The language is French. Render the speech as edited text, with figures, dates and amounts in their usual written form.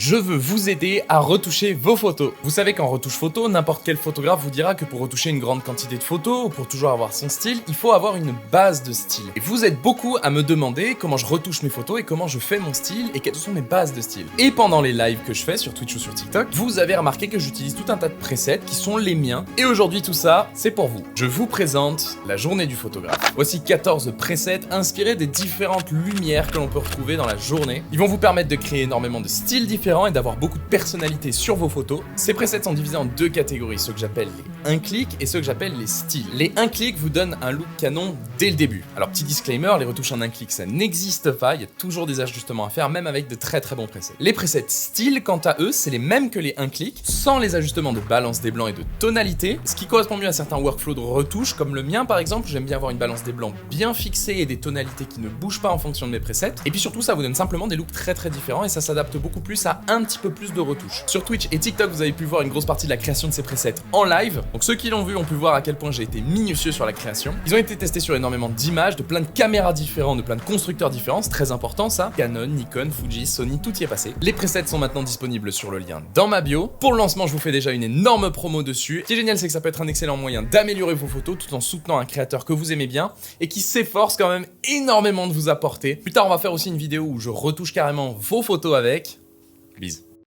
Je veux vous aider à retoucher vos photos. Vous savez qu'en retouche photo, n'importe quel photographe vous dira que pour retoucher une grande quantité de photos ou pour toujours avoir son style, il faut avoir une base de style. Et vous êtes beaucoup à me demander comment je retouche mes photos et comment je fais mon style et quelles sont mes bases de style. Et pendant les lives que je fais sur Twitch ou sur TikTok, vous avez remarqué que j'utilise tout un tas de presets qui sont les miens. Et aujourd'hui tout ça, c'est pour vous. Je vous présente la journée du photographe. Voici 14 presets inspirés des différentes lumières que l'on peut retrouver dans la journée. Ils vont vous permettre de créer énormément de styles différents et d'avoir beaucoup de personnalité sur vos photos. Ces presets sont divisés en deux catégories, ceux que j'appelle les 1 clic et ceux que j'appelle les styles. Les 1 clic vous donnent un look canon dès le début. Alors petit disclaimer, les retouches en 1 clic ça n'existe pas, il y a toujours des ajustements à faire, même avec de très bons presets. Les presets style, quant à eux, c'est les mêmes que les 1 clic, sans les ajustements de balance des blancs et de tonalité, ce qui correspond mieux à certains workflows de retouche, comme le mien par exemple, j'aime bien avoir une balance des blancs bien fixée et des tonalités qui ne bougent pas en fonction de mes presets. Et puis surtout ça vous donne simplement des looks très différents et ça s'adapte beaucoup plus à un petit peu plus de retouches. Sur Twitch et TikTok, vous avez pu voir une grosse partie de la création de ces presets en live. Donc ceux qui l'ont vu ont pu voir à quel point j'ai été minutieux sur la création. Ils ont été testés sur énormément d'images, de plein de caméras différentes, de plein de constructeurs différents, c'est très important ça. Canon, Nikon, Fuji, Sony, tout y est passé. Les presets sont maintenant disponibles sur le lien dans ma bio. Pour le lancement, je vous fais déjà une énorme promo dessus. Ce qui est génial, c'est que ça peut être un excellent moyen d'améliorer vos photos tout en soutenant un créateur que vous aimez bien et qui s'efforce quand même énormément de vous apporter. Plus tard, on va faire aussi une vidéo où je retouche carrément vos photos avec. Bisous.